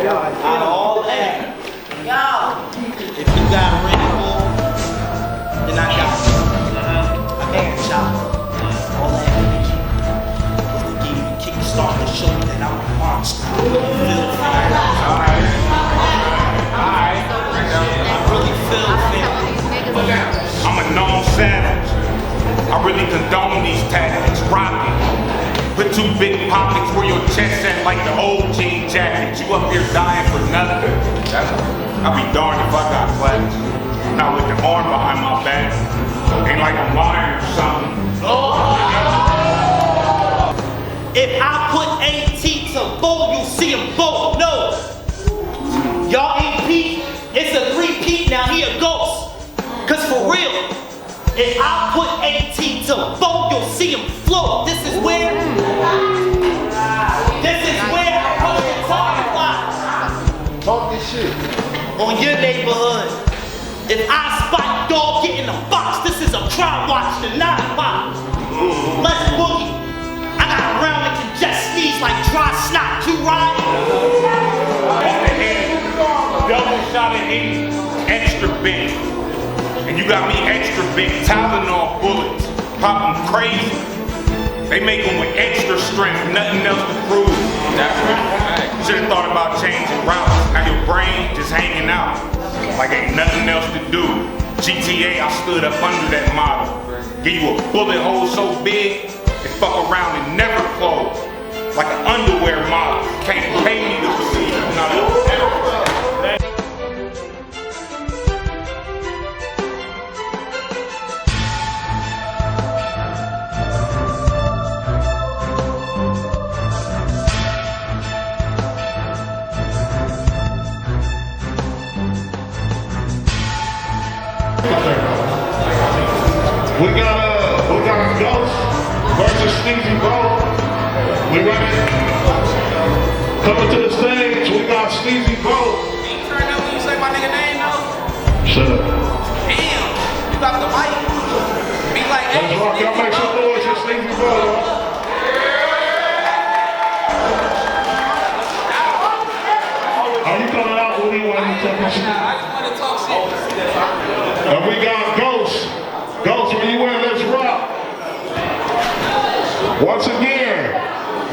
Out of all that, if you got lyrical, then I got you. I got the shot. All that energy is to give you a kickstart to show you that I'm a monster. Feel fire. Alright. I really feel family. I'm a known savage. I really condone these tactics. Rock it. Put two big pockets where your chest at like the old jean jacket. You up here dying for nothing. I'll be darned if I got class. Not with the arm behind my back. Ain't like I'm lying or something. If I put AT to bowl, you'll see him bowl. No. Y'all ain't Pete. It's a three-peat, now he a ghost. Cause for real, if I put AT to bowl, you'll see him float. This is where I push the target line. Talk this shit. On your neighborhood. If I spot dog get in the box, this is a crowd watch, the 9-5. Let's boogie. I got a round that can just sneeze like dry snot. You right? Off the head, double shot of 80, extra big. And you got me extra big Tylenol bullets. Pop them crazy. They make them with extra strength, nothing else to prove. That's right. Should've thought about changing routes. Now your brain just hanging out. Like ain't nothing else to do. GTA, I stood up under that model. Give you a bullet hole so big, it fuck around and never close. Like an underwear model. Can't pay me to believe it. Not We got a Ghost versus Sneezey Bo. We ready? Coming to the stage, we got Sneezey Bo. You ain't turned up when you say my nigga name though? Shut up. Damn, you got the mic. Be like, hey, Let's rock, y'all make some noise for Sneezey Bo. Are you coming out with me when you talking shit? I just want to talk shit. And we got Ghost. Ghost, when you in, let's rock. Once again,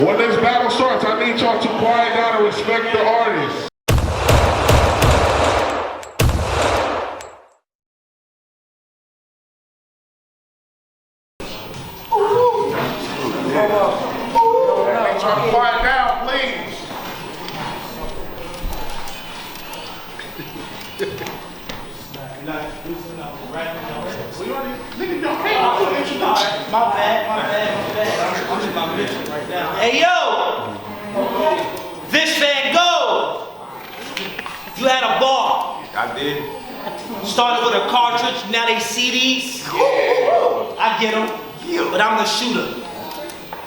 when this battle starts, I need y'all to quiet down and respect the artist. Quiet down, please. My bad. I'm in my mission right now. Hey yo! Vish Van Gogh! You had a bar. I did. Started with a cartridge, now they CDs. I get them, but I'm the shooter.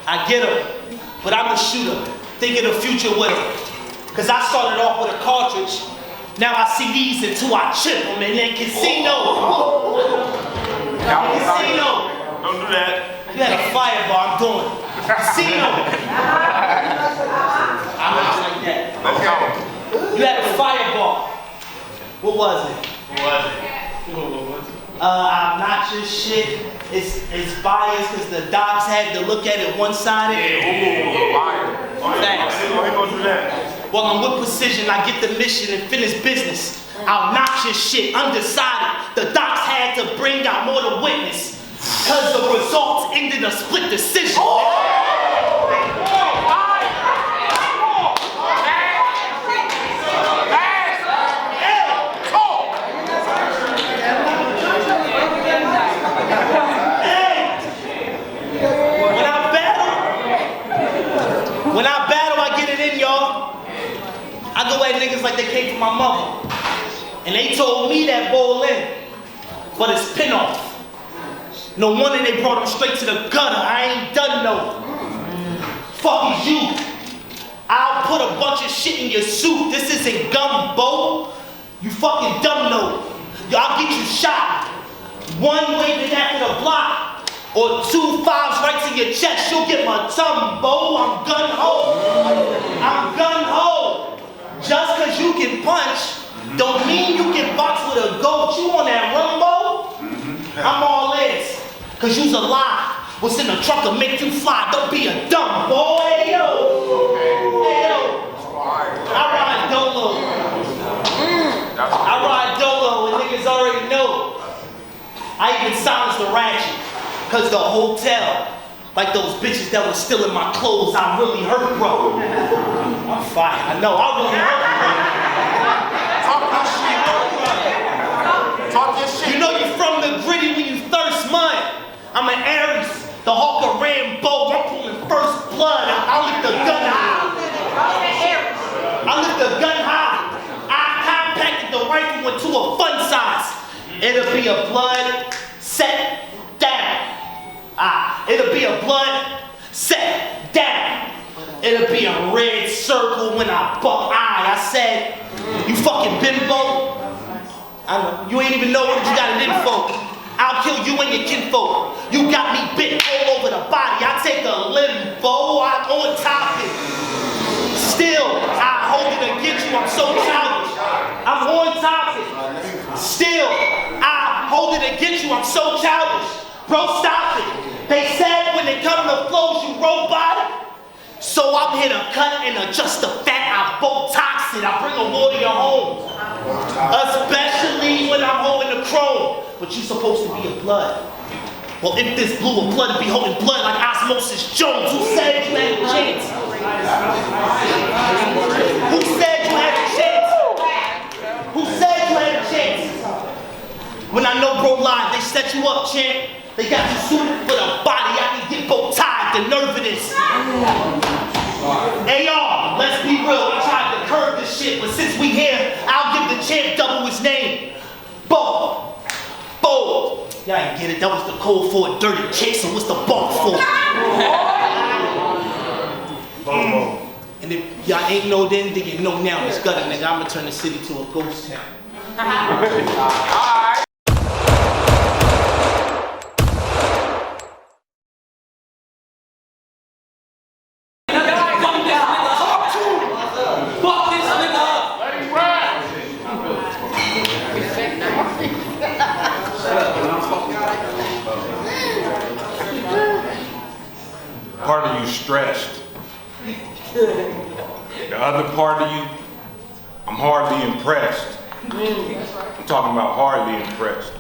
I get them, but I'm the shooter. Think of the future with them. Cause I started off with a cartridge, now I CDs until I chip them and then casino. Casino. Don't do that. You had a firebar, I'm doing it. Casino. I'm not like that. Let's go. You had a firebar. What was it? Obnoxious shit. It's biased because the docs had to look at it one-sided. Thanks. Well, I'm with precision. I get the mission and finish business. Obnoxious shit, undecided. The docs had to bring out more to witness. Cause the results ended a split decision. When I battle, I get it in, y'all. I go at niggas like they came from my mother. And they told me that bowl in, but it's pin off. No wonder they brought him straight to the gutter. I ain't done no. Fuck is you. I'll put a bunch of shit in your suit. This isn't gumbo. You fucking dumb no. Yo, I'll get you shot. One waving after the block. Or 2 5s right to your chest. You'll get my tumbo. I'm gun ho. I'm gun ho. Just you can punch don't mean you can box with a goat. You on that Rumbo? I'm all this. Cause you's alive. What's in the truck will make you fly. Don't be a dumb boy. Hey yo. Hey yo. I ride Dolo. I ride Dolo and niggas already know. I even silenced the ratchet. Cause the hotel, like those bitches that was stealing my clothes, I really hurt, bro. I'm fine. I know. I really hurt, bro. Talk your shit. You know you from the gritty when you thirst mud. I'm an Aries, the Hawk of Rambo. I'm pulling first blood. I lift the gun high. I lift the gun high. I compacted the rifle into a fun size. It'll be a blood set down. It'll be a blood set down. It'll be a red circle when I buck eye. I said, you fucking bimbo. I know, you ain't even know what you got it in for. I'll kill you and your kinfolk. You got me bit all over the body. I take a limbo, I'm on topic. Still, I hold it against you, I'm so childish. I'm on topic. Still, I hold it against you, I'm so childish. Bro, stop it. They said when they come to flows, you robotic. So I'm here to cut and adjust the fat. I Botox it. I bring a warrior home. Especially when I'm holding the chrome. But you supposed to be a blood. Well, if this blue of blood to be holding blood like Osmosis Jones, who said you had a chance? Who said you had a chance? Who said you had a chance? When I know bro lied, they set you up, champ. They got you suited for the body. I can get both tied, the nerve of this. Hey y'all, let's be real. They tried to curb this shit, but since we here, I'll give the champ double his name. Bo. Bo. Y'all ain't get it. That was the code for a dirty chick, so what's the bar for? And if y'all ain't know then, then you know now. It's gutted, nigga. I'ma turn the city to a ghost town. Alright. Part of you stressed. The other part of you, I'm hardly impressed. I'm talking about hardly impressed.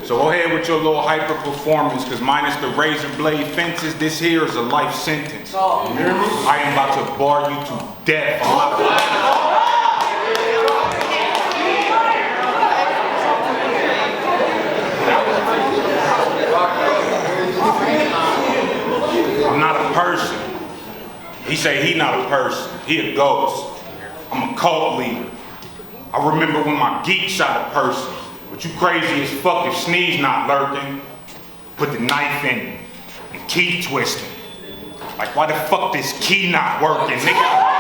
So go ahead with your little hyper performance, because minus the razor blade fences, this here is a life sentence. You hear me? I am about to bar you to death. I'm not a person. He say he not a person. He a ghost. I'm a cult leader. I remember when my geek shot a person. But you crazy as fuck if Sneeze not lurking. Put the knife in and key twisting. Like why the fuck this key not working, nigga?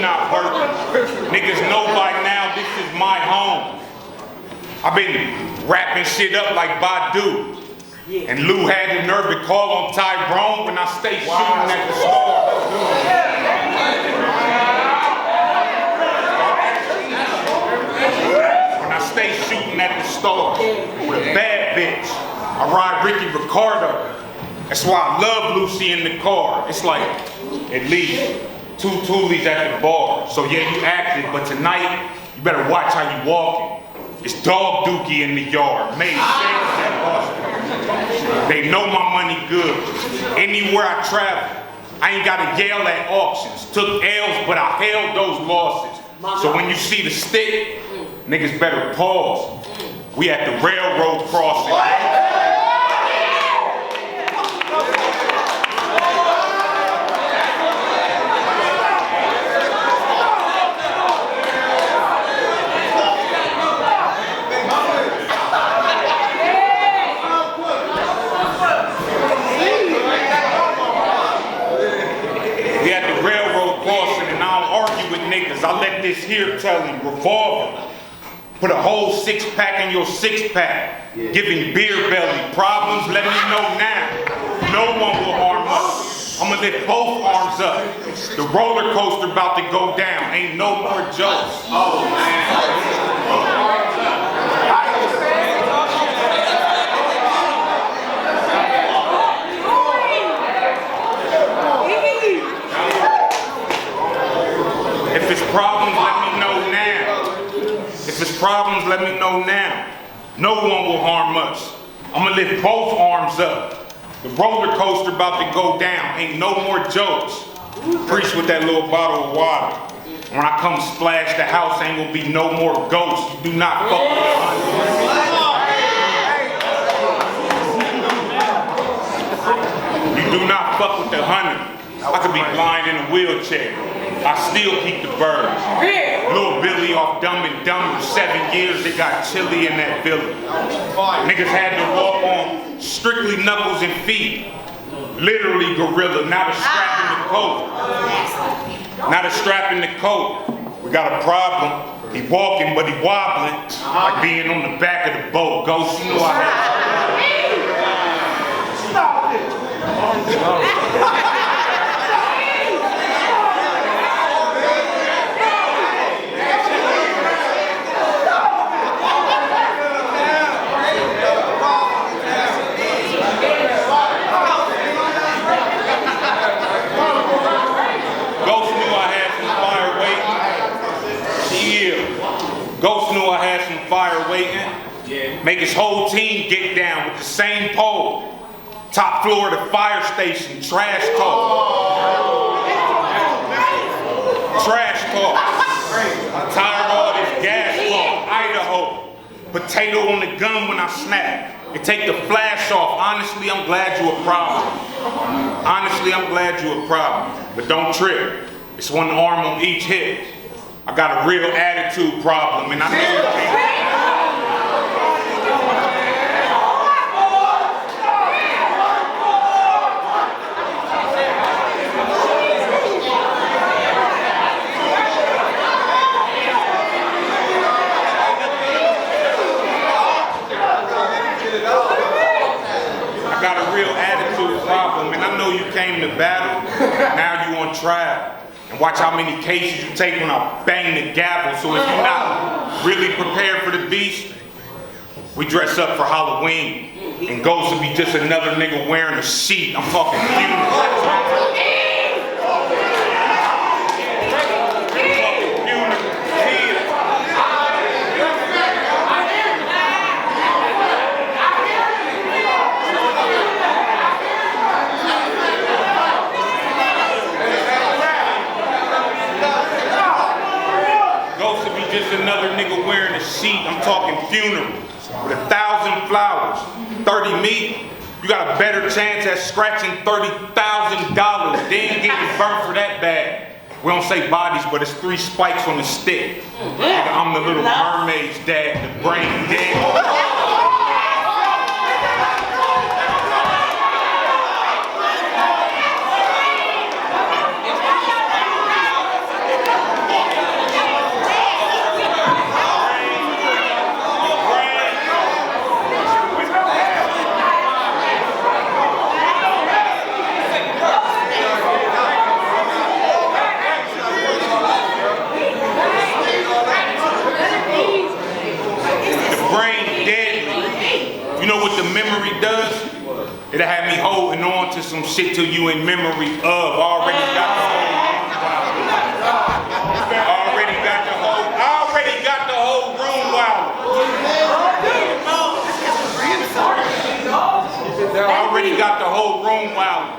Not working. Niggas know by now this is my home. I've been wrapping shit up like Badu. And Lou had the nerve to call on Tyrone when I stay shooting at the store. When I stay shooting at the store with a bad bitch. I ride Ricky Ricardo. That's why I love Lucy in the car. It's like at least 2 Toolies at the bar. So yeah, you active, but tonight, you better watch how you walking. It's dog dookie in the yard. Made sense at Boston. They know my money good. Anywhere I travel, I ain't gotta yell at auctions. Took L's, but I held those losses. So when you see the stick, niggas better pause. We at the railroad crossing. this here telling revolver. Put a whole 6-pack in your 6-pack. Giving beer belly problems, let me know now. No one will harm us. I'm gonna lift both arms up. The roller coaster about to go down. Ain't no more jokes. Oh man. If it's problems, let me know now. If it's problems, let me know now. No one will harm us. I'm gonna lift both arms up. The roller coaster about to go down. Ain't no more jokes. Preach with that little bottle of water. When I come splash the house, ain't gonna be no more ghosts. You do not fuck with the hunter. You do not fuck with the hunter. I could be blind in a wheelchair. I still keep the birds. Little Billy off Dumb and Dumber, 7 years, they got chili in that village. Niggas had to walk on strictly knuckles and feet. Literally gorilla, not a strap in the coat. Not a strap in the coat. We got a problem. He walking, but he wobbling. Like being on the back of the boat. Ghost, you know I had. Stop it. Ghost knew I had some fire waiting. Make his whole team get down with the same pole. Top floor of the fire station, trash talk. Trash talk. I'm tired of all this gas talk. Idaho. Potato on the gun when I snap. It take the flash off. Honestly, I'm glad you a problem. Honestly, I'm glad you a problem. But don't trip. It's one arm on each hip. I got a real attitude problem, and I know you came to battle, now you on trial. And watch how many cases you take when I bang the gavel. So if you're not really prepared for the beast, we dress up for Halloween. And Ghost will be just another nigga wearing a sheet. I'm talking funeral. Just another nigga wearing a sheet. I'm talking funeral with 1,000 flowers. 30 me, you got a better chance at scratching $30,000 than getting burnt for that bad. We don't say bodies, but it's 3 spikes on the stick. Nigga, I'm the Little Mermaid's dad, the brain dead. It'll have me holding on to some shit till you in memory of. Already got the whole room wild. Already got the whole room wild.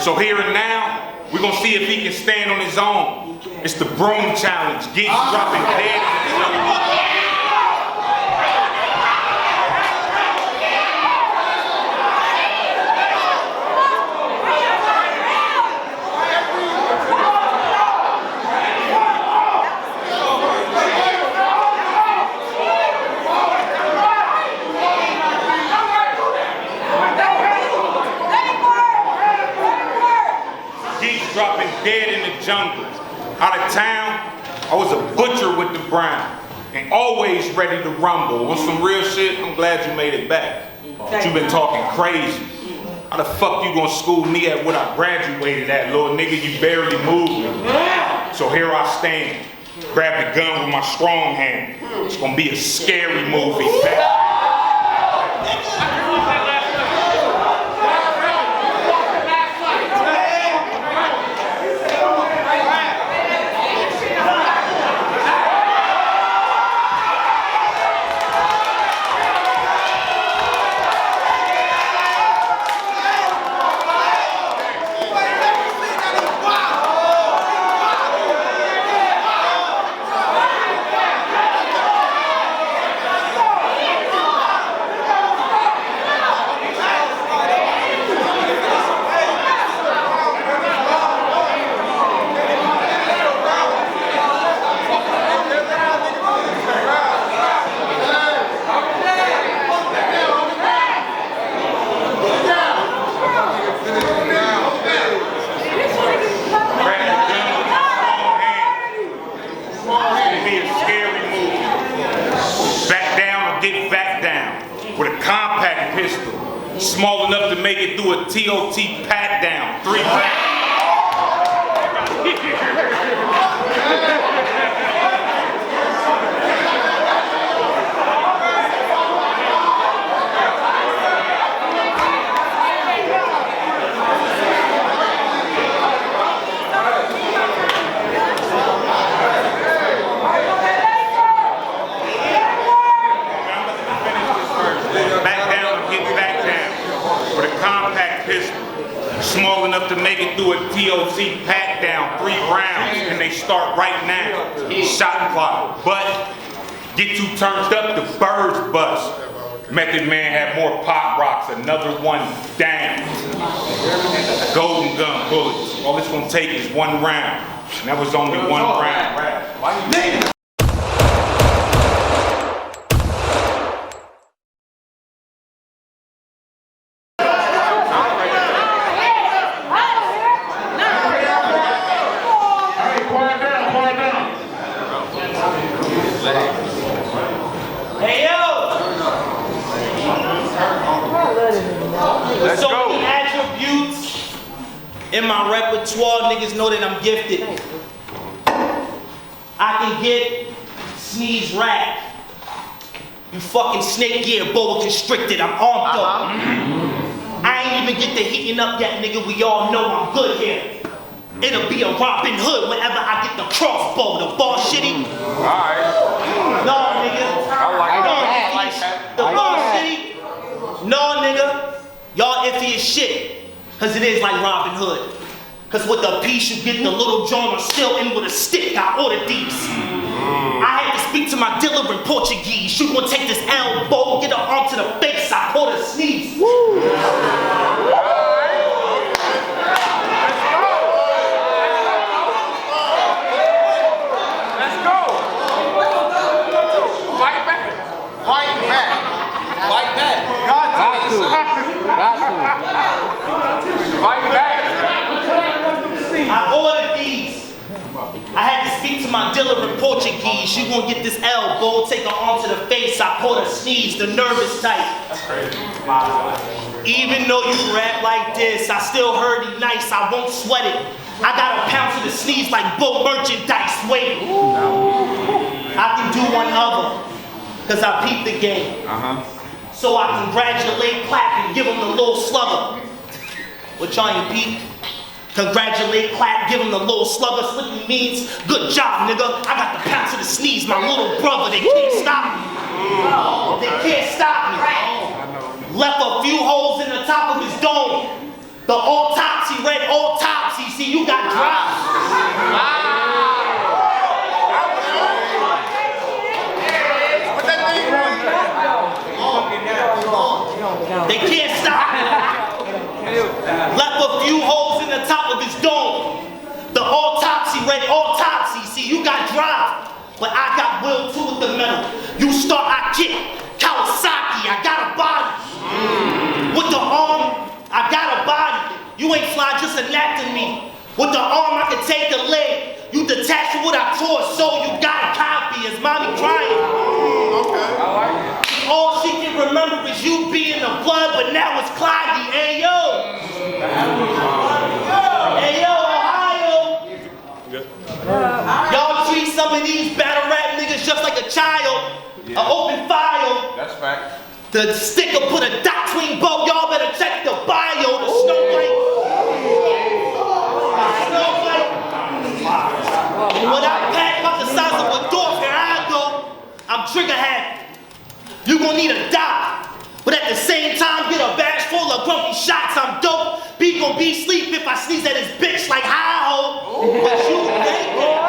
So here and now, we're gonna see if he can stand on his own. It's the broom challenge. Geeks dropping dead. Dropping dead in the jungle. Out of town, I was a butcher with the brown and always ready to rumble. On some real shit, I'm glad you made it back. But you been talking crazy. How the fuck you gonna school me at what I graduated at, little nigga? You barely moved me. So here I stand. Grab the gun with my strong hand. It's gonna be a scary movie. Small enough to make it through a TOT pat down. 3 rounds. Small enough to make it through a TOC pat down. 3 rounds, and they start right now. Shot clock, but get too turned up, the birds bust. Method Man had more pop rocks, another one down. Golden gun bullets. All it's gonna take is 1 round. And that was only 1 round. So many attributes in my repertoire, niggas know that I'm gifted. I can get sneeze rack. You fucking snake gear, boa constricted, I'm armed up. I ain't even get the heating up yet, nigga, we all know I'm good here. It'll be a Robin Hood whenever I get the crossbow, the bar shitty. Alright. No, nigga. I like that. The bar shitty. No, nigga. Y'all iffy as shit, cause it is like Robin Hood. Cause with the piece you get the little John still in with a stick, I ordered these. I had to speak to my dealer in Portuguese. You gonna take this elbow, get her arm to the face, I caught her sneeze. Woo. I ordered these. I had to speak to my dealer in Portuguese. You gonna get this elbow, take her arm to the face. I caught her sneeze, the nervous type. That's crazy. Even though you rap like this, I still heard he nice. I won't sweat it. I got a pound to the sneeze like bull merchandise. Wait. I can do one other, cause I peeped the game. So I congratulate, clap, and give him the little slugger. What y'all ain't peep? Congratulate, clap, give him the little slugger. Slipping means, good job, nigga. I got the pound to the sneeze, my little brother. They can't stop me. They can't stop me. Left a few holes in the top of his dome. The autopsy, read autopsy. See, you got dropped. They can't stop me. Left a few holes in the top of his dome. The autopsy read autopsy. See, you got drive, but I got will too with the metal. You start, I kick. Kawasaki, I got a body. With the arm, I got a body. You ain't fly, just enacting me. With the arm, I can take a leg. You the attached to what I tore, so you got a copy. Is mommy crying? Okay. I like it. All she can remember is you being the blood, but now it's cloggy. Hey yo. Hey yo, Ohio. Y'all treat some of these battle rap niggas just like a child. An open file. That's fact. The sticker put a dot between both. Y'all better check the bio. The snowflake. When I pack up the size of a door, here I go. I'm trigger happy. You gon' need a die. But at the same time, get a bag full of grumpy shots. I'm dope. B gon' be asleep if I sneeze at his bitch like hi-ho. But you gang gang.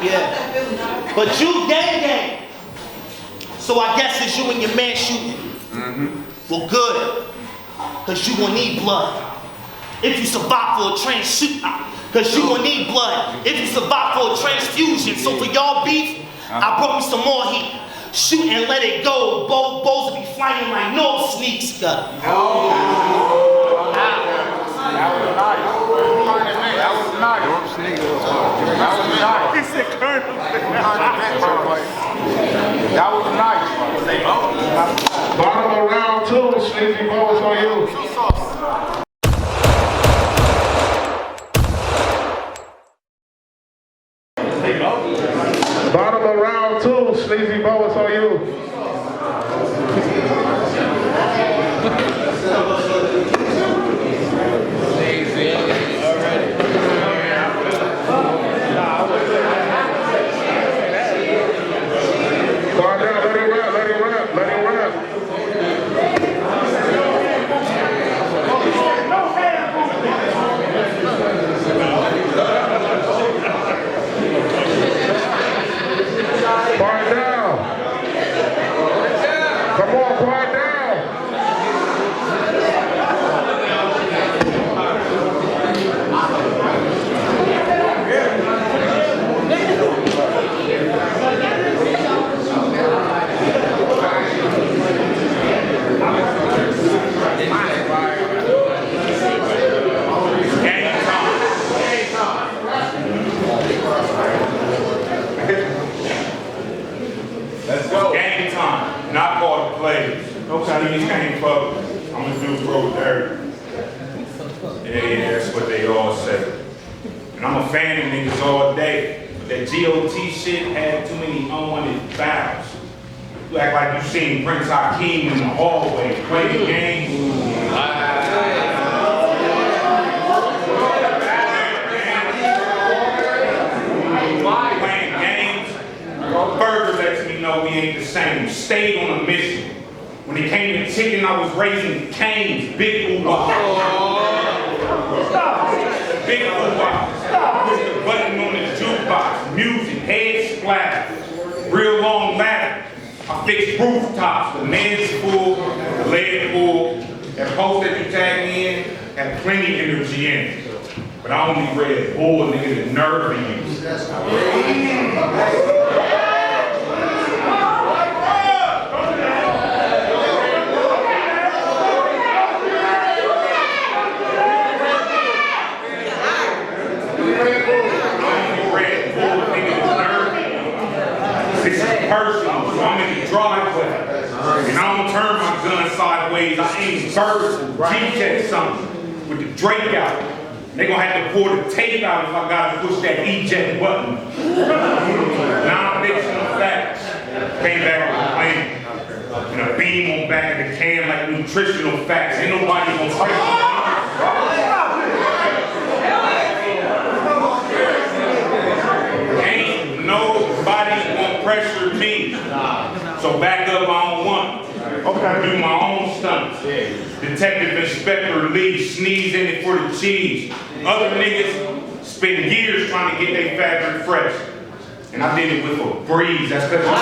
Yeah. But you gang gang. So I guess it's you and your man shooting. Well, good. Cause you gon' need blood. If you survive for a cause you gon' need blood. If you survive for a transfusion. So for y'all beef, I brought me some more heat. Shoot and let it go. Bows will be flying like North sneaks. That was nice. He said Colonel. That was nice. Bottom of round 2, Sneezey Bo, it's on you. Bottom of round 2, Sneezey Bo, it's on you. Let's go. Game time. Not call the plays. Okay. These came up. I'm gonna do throw dirt. Yeah, that's what they all say. And I'm a fan of niggas all day. But that GOT shit had too many unwanted fouls. You act like you seen Prince Hakeem in the hallway play the game. Playing games. Burger lets me know we ain't the same. Stayed on a mission. When it came to chicken, I was raising canes. Big ooh-wah. Big ooh-wah. Push the button on the jukebox. Music, head splatter. Real long ladder. I fixed rooftops. The man's full, the leg full. That post that you tagged me in had plenty of energy in it. But I only read bull, nigga, the nerve in you. This is personal, so I'm in the driveway. And I don't turn my gun sideways, I aim vertical, G-check something with the Drake out. They gonna have to pour the tape out if I gotta push that eject button. Non-fictional facts. Came back with a plan. And a beam on back of the can like nutritional facts. Ain't nobody gonna trace nobody gonna pressure me. So back up on one. Okay. Do my own stunts. Detective Inspector Lee sneeze in it for the cheese. Other niggas spend years trying to get their fabric fresh. And I did it with a breeze. That's because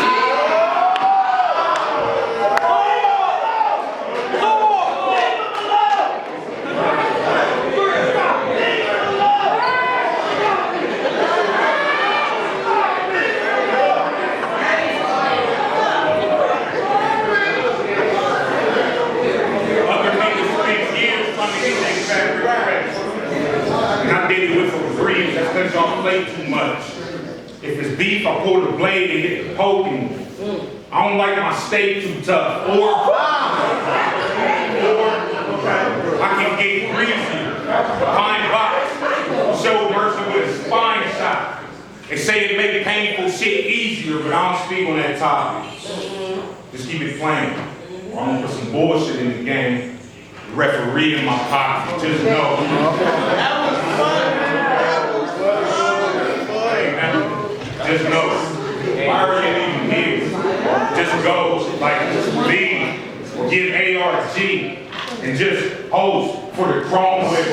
And I did it with some greens. That's because y'all play too much. If it's beef, I pull the blade and get the poking. I don't like my steak too tough. Or I can get greasy behind box. Show mercy with a spine shot. They say it make painful shit easier, but I don't speak on that topic. Just keep it plain. Or I'm gonna put some bullshit in the game. The referee in my pocket. Just know. Just know. Why are you even here? Just go, like, leave, or give ARG, and just host for the chrome whip.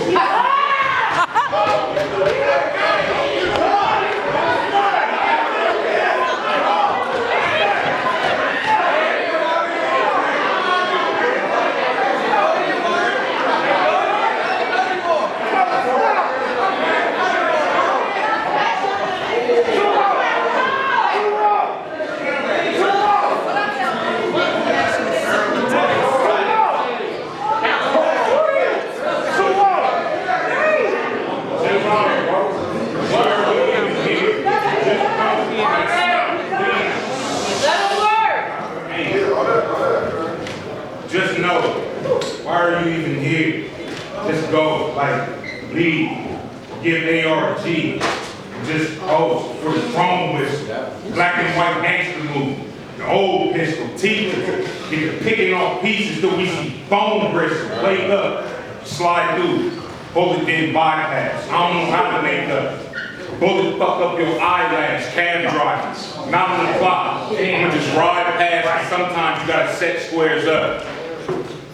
Just know, why are you even here? Just go, like, leave, give ARG, just host for the chrome whistle, black and white gangster movie, the old pistol, teeth, get the picking off pieces till we see bone bristles, wake up, slide through, bullet didn't bypass, I don't know how to make up. Bullet fuck up your eyelash, cab drivers, not on the clock. I'ma just ride past, and sometimes you gotta set squares up.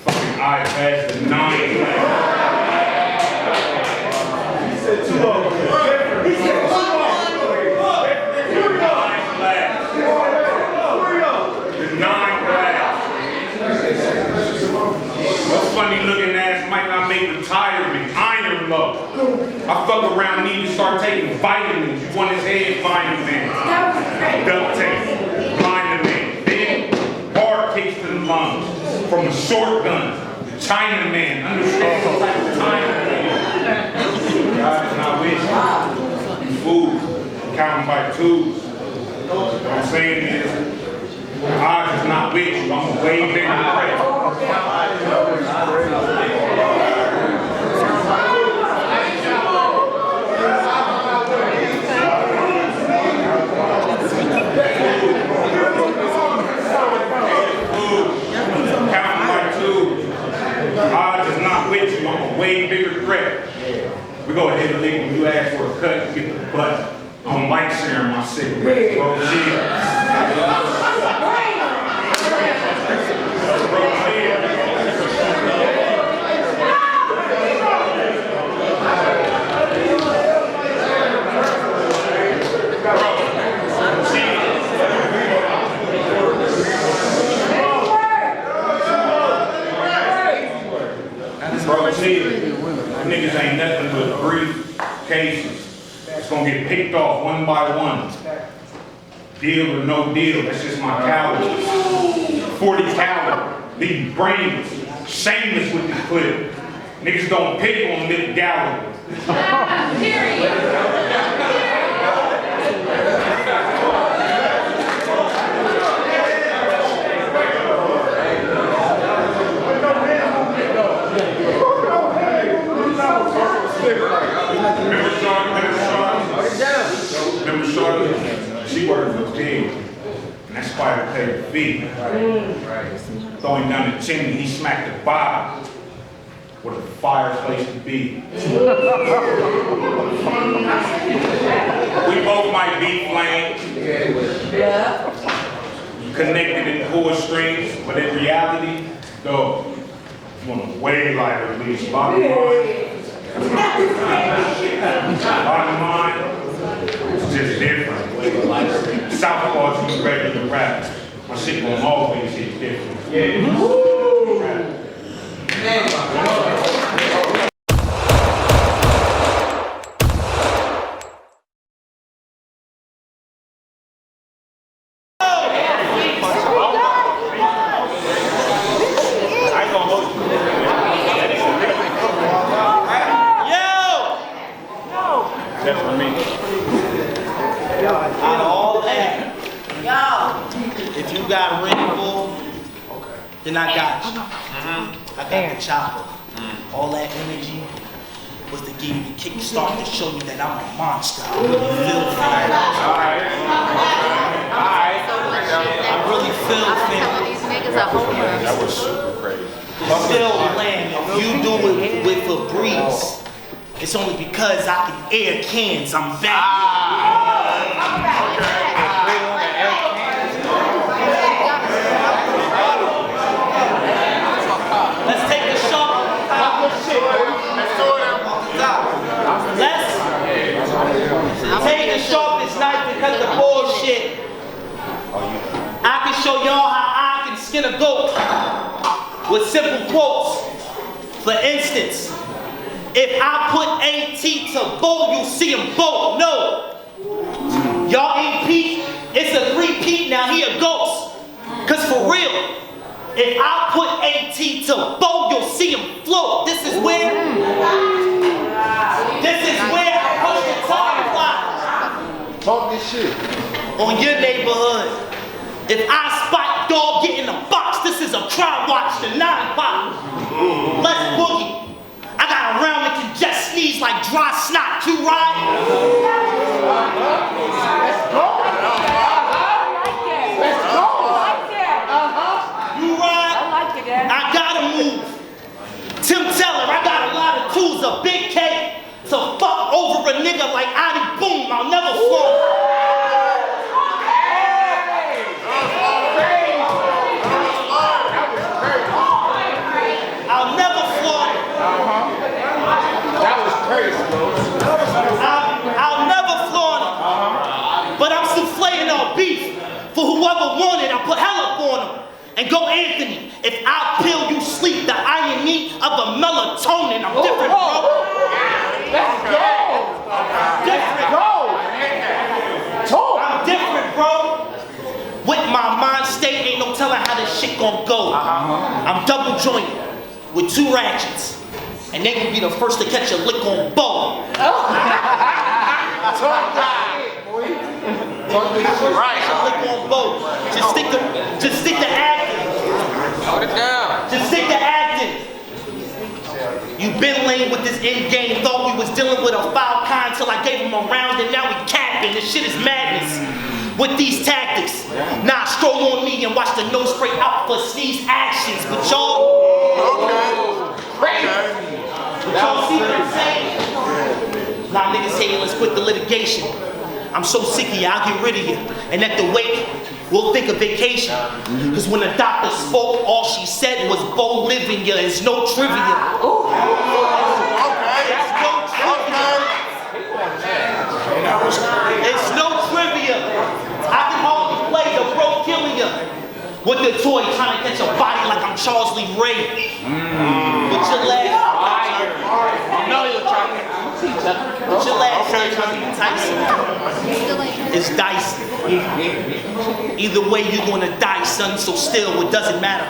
Fucking eye past the 9. He said 2 of them. He said 2 The 9 glass. Those funny looking ass might not make retirement. Iron low. I fuck around, need to start taking vitamins. You want his head, find the man. Duct tape, blind the man. Then hard kicks to the lungs. From a short gun, the Chinaman. Understand what type of Chinaman. God is not with you. Food, counting by twos. What I'm saying is, God is not with you. I'm a way bigger threat. God is not with you. I'm a way bigger threat. We go ahead and leave when you ask for a cut, you get the butt. I don't like sharing my cigarettes. Bro, niggas ain't nothing but brief cases. It's gonna get picked off one by one. Deal or no deal, that's just my caliber. 40 caliber, these brains, shameless with this clip. Niggas don't pick on this gallery. Remember Charlotte? She worked for King, and that spider paid the fee. Throwing down the chimney, he smacked the bottom with a fireplace to be. We both might be flamed, connected in 4 strings, but in reality, though, you want a way lighter at least. Bottom line, it's just different. Southpaw to regular rap. My shit gonna always hit different. Yeah. you got Red Bull, then I got you. I got the chopper. All that energy was to give you the kickstart to show you that I'm a monster. I really feel fam. I really feel fam. These niggas are homers. That was super crazy. Still, Lamb, if you do it with a breeze, it's only because I can air cans. I'm back. Let's take a shot. Let's take the sharpest knife and cut the bullshit. I can show y'all how I can skin a goat with simple quotes. For instance, if I put AT to bowl, you'll see him bowl. No. Y'all ain't Pete. It's a 3-peat, now he a ghost. Cause for real, if I put AT to bowl, you'll see him float. This is where I push the time clock. Talk this shit. On your neighborhood. If I spot dog get in the box, this is a crowd watch, the 9-pop. Let's boogie. I got a round that can just sneeze like dry snot. You ride? Let's go. Let's go. You ride? I gotta move. Tim Teller, I got a lot of tools, a big K to fuck over a nigga like Adi Boom. I'll never fall. I'll never flaunt it. That was crazy, bro. I'll never flaunt it. But I'm souffling on beef. For whoever wanted, I put hell up on him. And go Anthony. If I pill you sleep, the irony of the melatonin. I'm different, bro. Let's go. Different. I'm different, bro. With my mind state, ain't no telling how this shit gon' go. I'm double jointed with 2 ratchets. And they gon' be the first to catch a lick on bow. Right. Lick on bow. Just stick to acting. Hold it down. Just stick to acting. You been lame with this end game. Thought we was dealing with a foul kind till I gave him a round and now we capping. This shit is madness. With these tactics. Now stroll on me and watch the nose spray out for sneeze actions. But y'all, but y'all see what I'm saying? Nah, niggas saying let's quit the litigation. I'm so sick of you, I'll get rid of you. And at the wake, we'll think of vacation. Cause when the doctor spoke, all she said was Bo living ya. It's no trivia. It's no trivia. I can hardly play the bro killing ya. With the toy trying to catch a body like I'm Charles Lee Ray. With your last Tyson. It's dicey. Either way you're gonna die, son, so still it doesn't matter.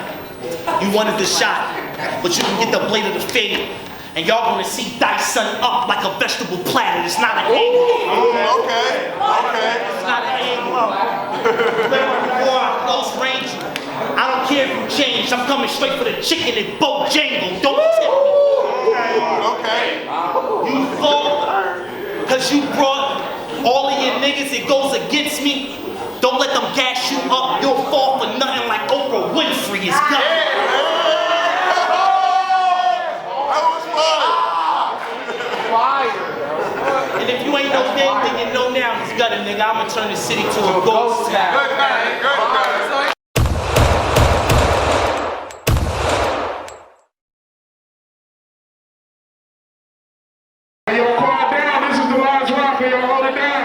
You wanted the shot, but you can get the blade of the fade. And y'all gonna see Dyson up like a vegetable platter. It's not an angle. It's not an angle. Close range. I don't care if you change. I'm coming straight for the chicken and Bojangle. Don't tip me. You fall because you brought all of your niggas. It goes against me. Don't let them gas you up. You'll fall for nothing like Oprah Winfrey is coming. And if you ain't no then you know now he's got a nigga. I'ma turn the city to a ghost town. Yo, quiet down. This is the last round. Can y'all hold it down?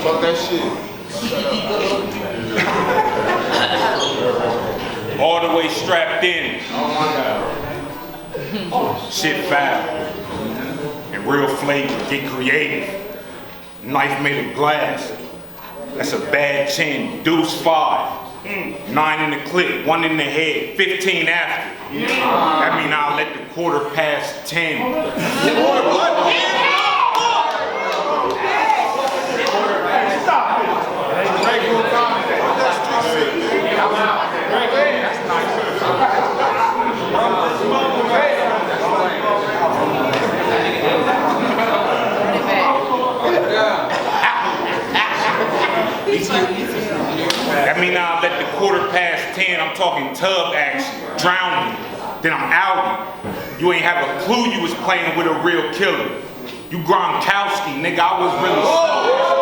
Fuck that shit. All the way strapped in. Shit foul. And real flavor, get creative. Knife made of glass. That's a bad chin. Deuce 5. 9 in the clip, 1 in the head, 15 after. That mean I'll let the quarter pass 10. That mean I'll let the 10:15, I'm talking tub action, drowning. Then I'm out. You ain't have a clue you was playing with a real killer. You Gronkowski, nigga, I was really slow.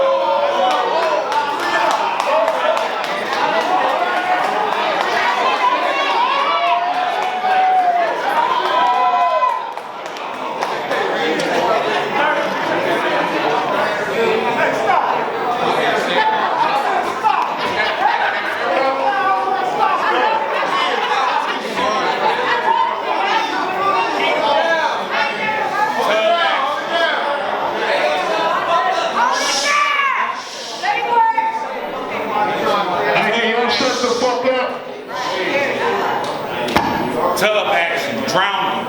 Tub action, drowning,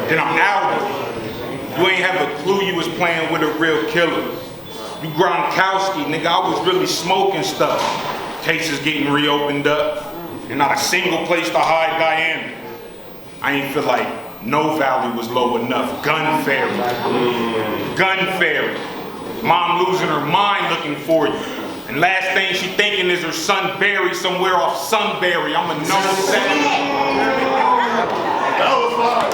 then I'm out. You ain't have a clue you was playing with a real killer. You Gronkowski, nigga, I was really smoking stuff. Cases getting reopened up, and not a single place to hide Diana. I ain't feel like no valley was low enough. Gun fairy. Mom losing her mind looking for you. And last thing she thinking is her son buried somewhere off Sunbury. I'm a known savage. That was fun.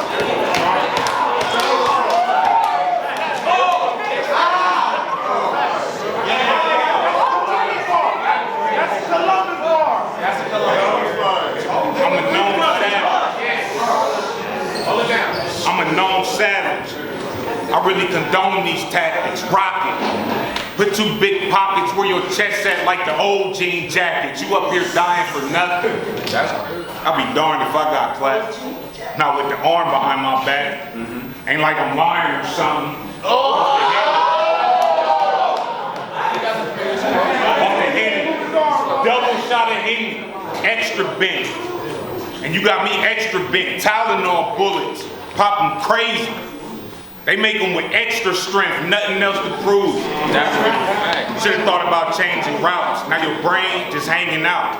I'm a known savage. I really condone these tactics. Rock it. Put two big pockets where your chest at like the old jean jackets. You up here dying for nothing. I'll be darned if I got clapped. Not with the arm behind my back. Ain't like I'm lying or something. Off the head. Double shot of Henny. Extra bent. And you got me extra bent. Tylenol bullets. Pop them crazy. They make them with extra strength, nothing else to prove. Should have thought about changing routes. Now your brain just hanging out,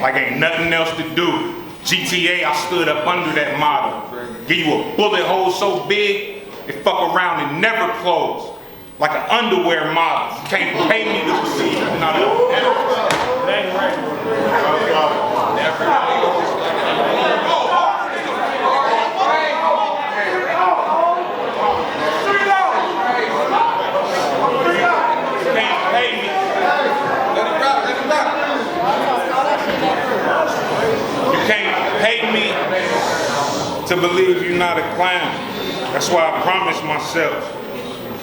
like ain't nothing else to do. GTA, I stood up under that motto. Give you a bullet hole so big, it fuck around and never close. Like an underwear model. You can't pay me to believe it. To believe you're not a clown. That's why I promised myself.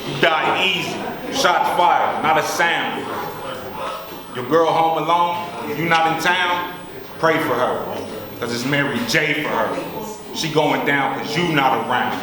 You die easy. Shots fired, not a sound. Your girl home alone, you not in town, pray for her. Cause it's Mary J for her. She going down cause you not around.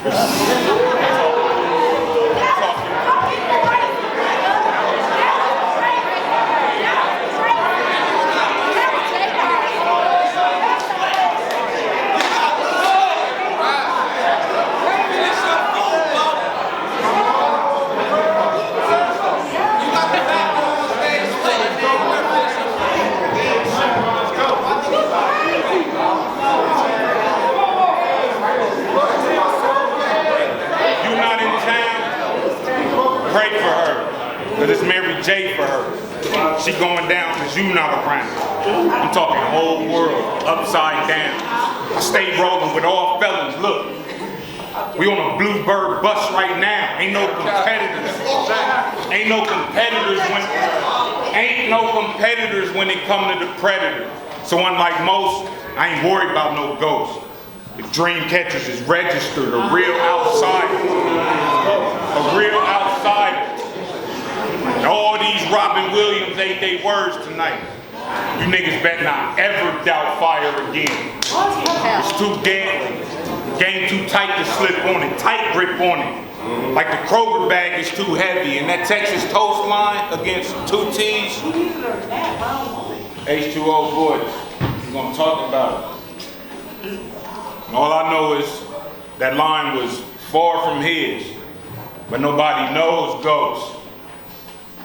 Cause it's Mary J for her. She going down cause you not around. I'm talking whole world, upside down. I stay rolling with all fellas, look. We on a Bluebird bus right now. Ain't no competitors. Ain't no competitors when it come to the predator. So unlike most, I ain't worried about no ghosts. The dream catchers is registered, a real outsider. A real outsider. And all these Robin Williams ate they words tonight. You niggas better not ever doubt fire again. It's too deadly. Game too tight to slip on it. Tight grip on it. Like the Kroger bag is too heavy. And that Texas toast line against 2 T's. H2O boys. We're gonna talk about it. And all I know is that line was far from his. But nobody knows Ghost.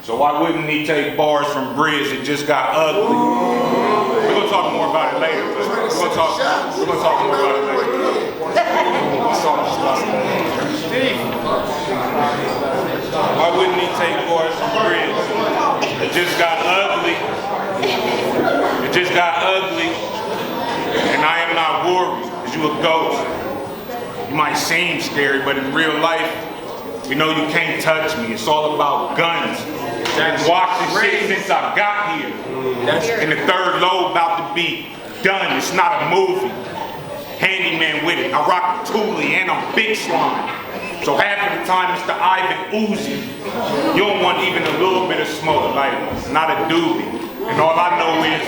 So why wouldn't he take bars from Bridge that just got ugly? We're gonna talk more about it later. We're gonna talk more about it later. Why wouldn't he take bars from Bridge that just got ugly? It just got ugly, and I am not worried, because you a ghost. You might seem scary, but in real life, you know you can't touch me. It's all about guns. I've watched this shit since I got here. And the third lobe about to be done. It's not a movie. Handyman with it. I rock the Thule and I'm big slime. So half of the time it's the Ivan Uzi. You don't want even a little bit of smoke, like not a doobie. And all I know is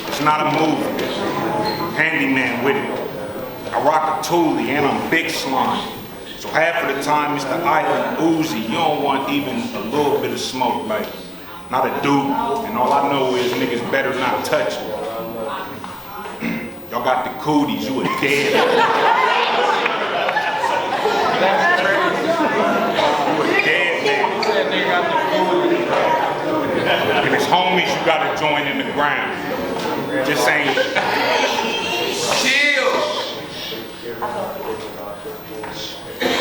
it's not a movie. Handyman with it. I rock a Thule and I'm big slime. So half of the time it's the Ivan Uzi. You don't want even a little bit of smoke, like not a dude. And all I know is niggas better not touch me. Y'all got the cooties, you a dead. You a dead man. And his homies you gotta join in the ground. Just saying. Chill.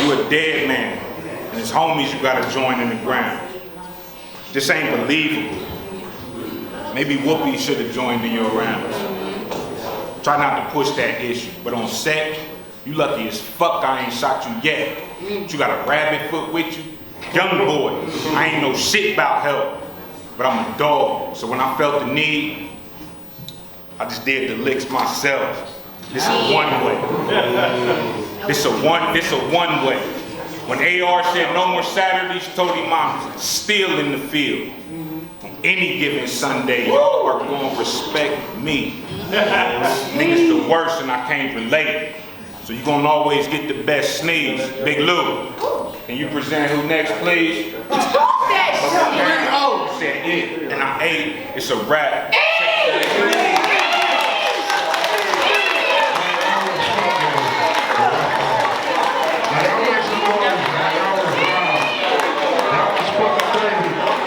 You a dead man. And his homies you gotta join in the ground. This ain't believable. Maybe Whoopi should have joined in your rounds. Try not to push that issue. But on set, you lucky as fuck I ain't shot you yet. You got a rabbit foot with you? Young boy, I ain't know shit about help. But I'm a dog, so when I felt the need, I just did the licks myself. This is one way. This a one way. When AR said no more Saturdays, told him I'm still in the field. On any given Sunday, y'all are gonna respect me. Niggas the worst and I can't relate. So you're gonna always get the best sneeze. Big Lou, can you present who next, please? Oh, said it, and I ate. It's a wrap.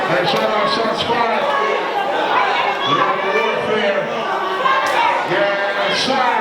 Hey, shout out Shot Squad. We got the warfare. Yeah, shot.